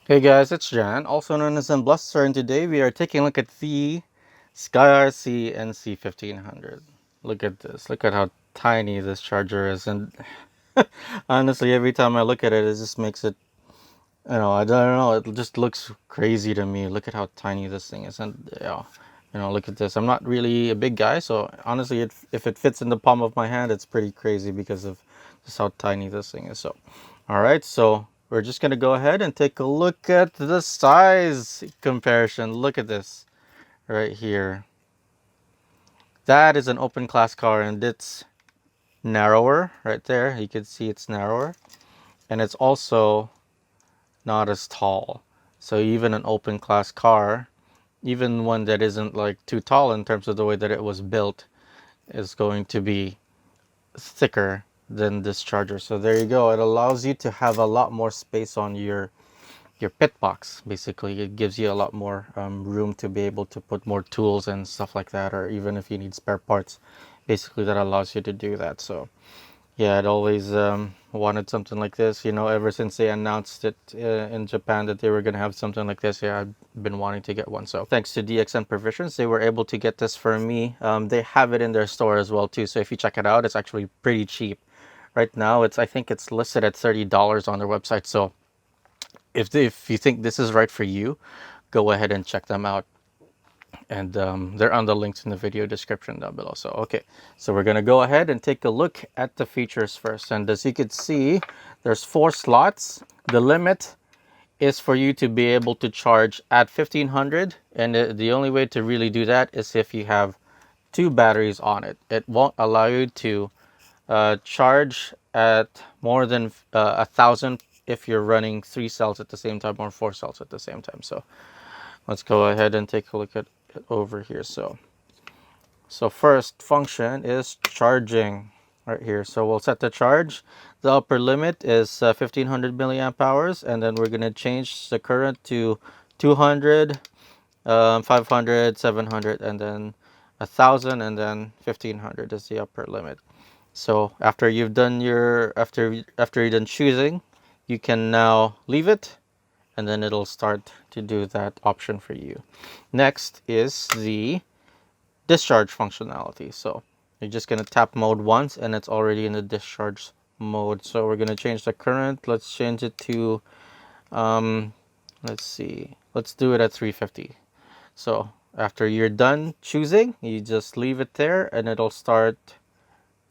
Hey guys, it's Jan, also known as Embluster, and today we are taking a look at the SkyRC NC1500. Look at this. Look at how tiny this charger is, and honestly, every time I look at it, it just makes it, I don't know, it just looks crazy to me. Look at how tiny this thing is, and look at this. I'm not really a big guy, so honestly, if it fits in the palm of my hand, it's pretty crazy because of just how tiny this thing is. So, all right, so we're just gonna go ahead and take a look at the size comparison. Look at this right here. That is an open class car, and it's narrower right there. You can see it's narrower, and it's also not as tall. So even an open class car, even one that isn't like too tall in terms of the way that it was built, is going to be thicker than this charger. So there you go. It allows you to have a lot more space on your pit box. Basically, it gives you a lot more room to be able to put more tools and stuff like that, or even if you need spare parts, basically that allows you to do that. So yeah, I'd always wanted something like this, ever since they announced it in Japan that they were going to have something like this. Yeah, I've been wanting to get one. So thanks to DXN Provisions, they were able to get this for me. They have it in their store as well too. So if you check it out, it's actually pretty cheap. Right now, I think it's listed at $30 on their website. So if you think this is right for you, go ahead and check them out. And they're on the links in the video description down below. So okay, so we're gonna go ahead and take a look at the features first. And as you can see, there's 4 slots. The limit is for you to be able to charge at 1500, and the only way to really do that is if you have 2 batteries on it. It won't allow you to charge at more than 1000 if you're running 3 cells at the same time or 4 cells at the same time. So let's go ahead and take a look at it over here. So first function is charging right here. So we'll set the charge. The upper limit is 1500 milliamp hours, and then we're going to change the current to 200, 500, 700, and then 1000, and then 1500 is the upper limit. So after you've done after you're done choosing, you can now leave it, and then it'll start to do that option for you. Next is the discharge functionality. So you're just going to tap mode once and it's already in the discharge mode. So we're going to change the current. Let's change it to let's see, let's do it at 350. So after you're done choosing, you just leave it there and it'll start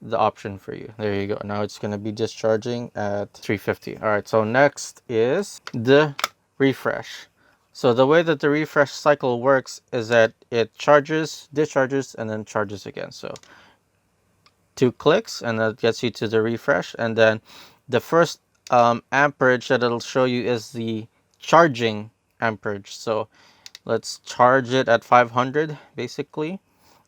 the option for you. There you go. Now it's going to be discharging at 350. All right, so next is the refresh. So the way that the refresh cycle works is that it charges, discharges, and then charges again. So 2 clicks and that gets you to the refresh. And then the first amperage that it'll show you is the charging amperage. So let's charge it at 500 basically.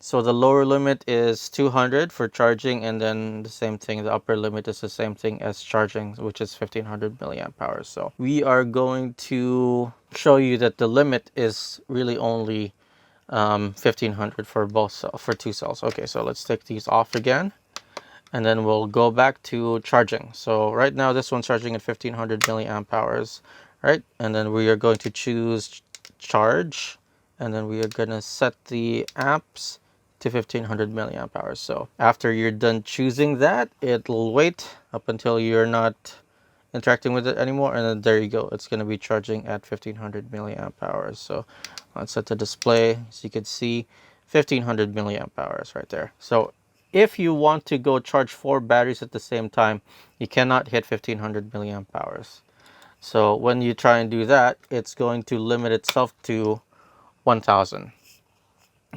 So the lower limit is 200 for charging, and then the same thing, the upper limit is the same thing as charging, which is 1500 milliamp hours. So we are going to show you that the limit is really only 1500 for for 2 cells. Okay, so let's take these off again, and then we'll go back to charging. So right now this one's charging at 1500 milliamp hours, right? And then we are going to choose charge, and then we are going to set the amps to 1500 milliamp hours. So after you're done choosing that, it'll wait up until you're not interacting with it anymore, and then there you go, it's going to be charging at 1500 milliamp hours. So let's set the display. So you can see 1500 milliamp hours right there. So if you want to go charge 4 batteries at the same time, you cannot hit 1500 milliamp hours. So when you try and do that, it's going to limit itself to 1000.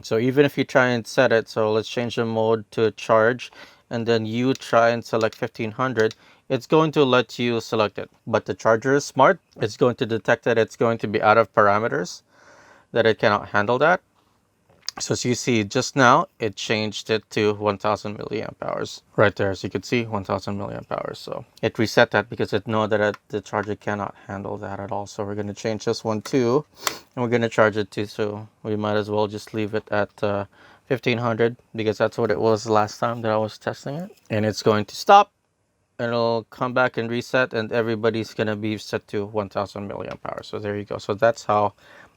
So even if you try and set it, so let's change the mode to charge, and then you try and select 1500, it's going to let you select it. But the charger is smart. It's going to detect that it's going to be out of parameters, that it cannot handle that. So as you see just now, it changed it to 1000 milliamp hours right there. As you can see, 1000 milliamp hours. So it reset that because it knows that the charger cannot handle that at all. So we're going to change this one too, and we're going to charge it too. So we might as well just leave it at 1500 because that's what it was last time that I was testing it. And it's going to stop. and it'll come back and reset, and everybody's gonna be set to 1000 milliamp hour. So there you go. So that's how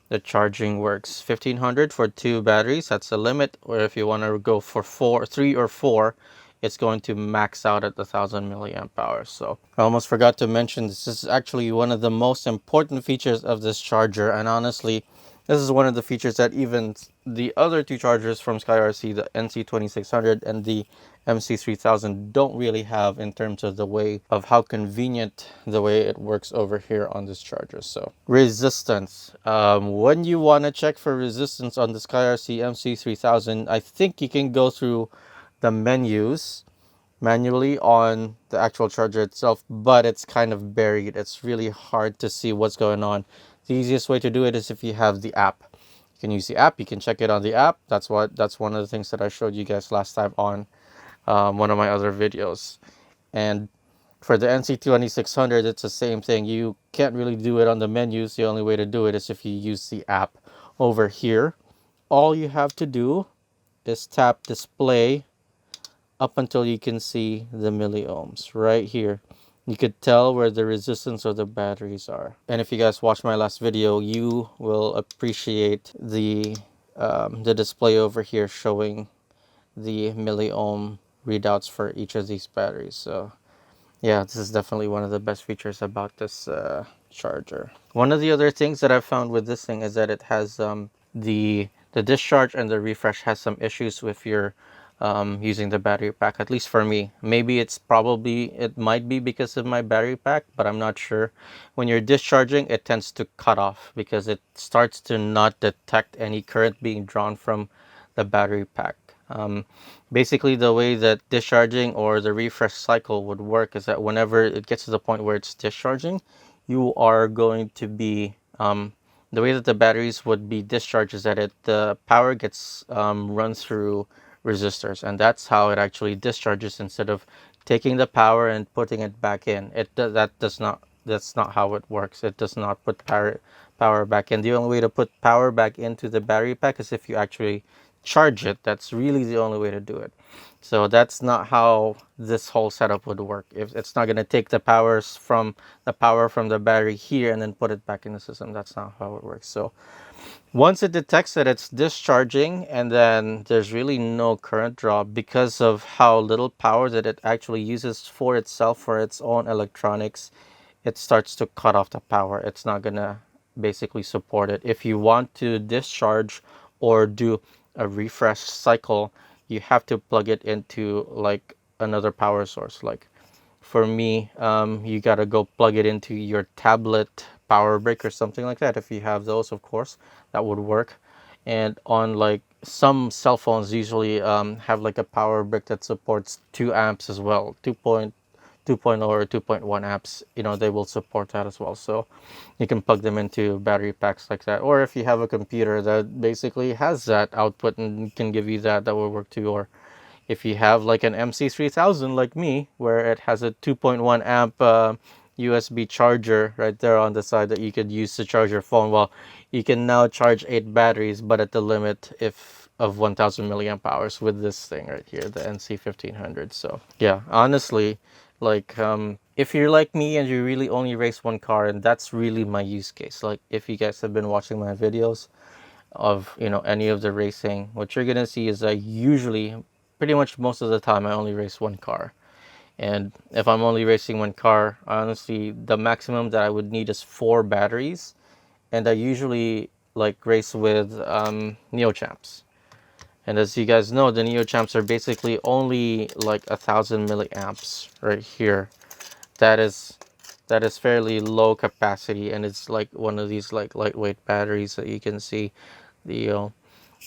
the charging works. 1500 for 2 batteries, that's the limit. Or if you want to go for 3 or 4, it's going to max out at 1000 milliamp hours. So I almost forgot to mention, this is actually one of the most important features of this charger, and honestly, this is one of the features that even the other two chargers from SkyRC, the NC2600 and the MC3000, don't really have, in terms of the way of how convenient the way it works over here on this charger. So resistance, when you want to check for resistance on the SkyRC MC3000, I think you can go through the menus manually on the actual charger itself, but it's kind of buried. It's really hard to see what's going on. The easiest way to do it is if you have the app. You can use the app. You can check it on the app. That's one of the things that I showed you guys last time on one of my other videos. And for the NC2600, it's the same thing. You can't really do it on the menus. The only way to do it is if you use the app. Over here, all you have to do is tap display up until you can see the milliohms right here. You could tell where the resistance of the batteries are. And if you guys watched my last video, you will appreciate the display over here showing the milliohm readouts for each of these batteries. So yeah, this is definitely one of the best features about this charger. One of the other things that I've found with this thing is that it has the discharge and the refresh has some issues with your using the battery pack, at least for me. Maybe it might be because of my battery pack, but I'm not sure. When you're discharging, it tends to cut off because it starts to not detect any current being drawn from the battery pack. Basically, the way that discharging or the refresh cycle would work is that whenever it gets to the point where it's discharging, you are going to be the way that the batteries would be discharged is that the power gets run through resistors, and that's how it actually discharges instead of taking the power and putting it back in. That's not how it works. It does not put power back in. The only way to put power back into the battery pack is if you actually charge it. That's really the only way to do it. So that's not how this whole setup would work. If it's not going to take the power from the battery here and then put it back in the system, that's not how it works. So once it detects that it's discharging and then there's really no current draw because of how little power that it actually uses for itself, for its own electronics, it starts to cut off the power. It's not gonna basically support it. If you want to discharge or do a refresh cycle, you have to plug it into like another power source. Like for me, you gotta go plug it into your tablet power brick or something like that. If you have those, of course, that would work. And on like some cell phones usually have like a power brick that supports 2 amps as well, 2.0 or 2.1 amps, they will support that as well. So you can plug them into battery packs like that. Or if you have a computer that basically has that output and can give you that will work too. Or if you have like an MC3000 like me, where it has a 2.1 amp USB charger right there on the side that you could use to charge your phone, well, you can now charge 8 batteries, but at the limit of 1000 milliamp hours with this thing right here, the NC1500. So yeah, honestly, like if you're like me and you really only race one car, and that's really my use case, like if you guys have been watching my videos of any of the racing, what you're gonna see is I usually, pretty much most of the time, I only race one car. And if I'm only racing one car, honestly, the maximum that I would need is 4 batteries. And I usually like race with Neochamps. And as you guys know, the Neochamps are basically only like 1000 milliamps right here. That is fairly low capacity, and it's like one of these like lightweight batteries that you can see.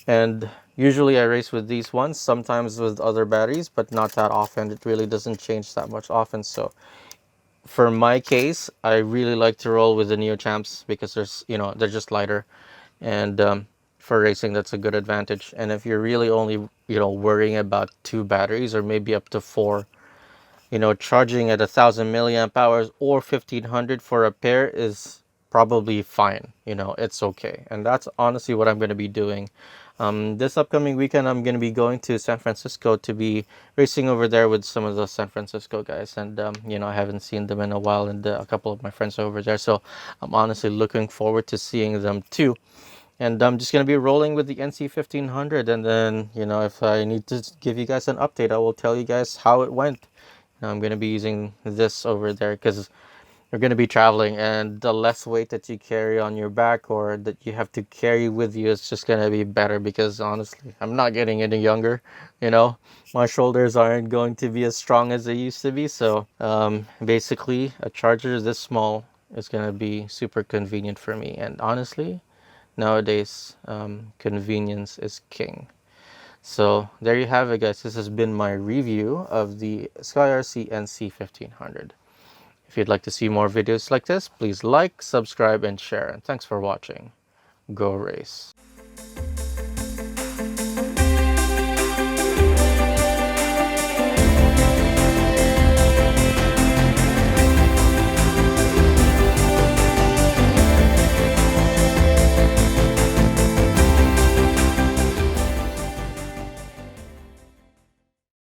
And usually I race with these ones, sometimes with other batteries, but not that often. It really doesn't change that much often. So for my case, I really like to roll with the Neochamps because they're just lighter, and for racing, that's a good advantage. And if you're really only worrying about 2 batteries or maybe up to 4, charging at 1000 milliamp hours or 1500 for a pair is probably fine. It's okay. And that's honestly what I'm going to be doing This upcoming weekend, I'm going to be going to San Francisco to be racing over there with some of the San Francisco guys. And, I haven't seen them in a while, and a couple of my friends are over there. So I'm honestly looking forward to seeing them too. And I'm just going to be rolling with the NC 1500. And then, if I need to give you guys an update, I will tell you guys how it went. I'm going to be using this over there because you're going to be traveling, and the less weight that you carry on your back or that you have to carry with you is just going to be better, because honestly, I'm not getting any younger. My shoulders aren't going to be as strong as they used to be. So basically, a charger this small is going to be super convenient for me. And honestly, nowadays, convenience is king. So there you have it, guys. This has been my review of the SkyRC NC1500. If you'd like to see more videos like this, please like, subscribe, and share. And thanks for watching. Go race.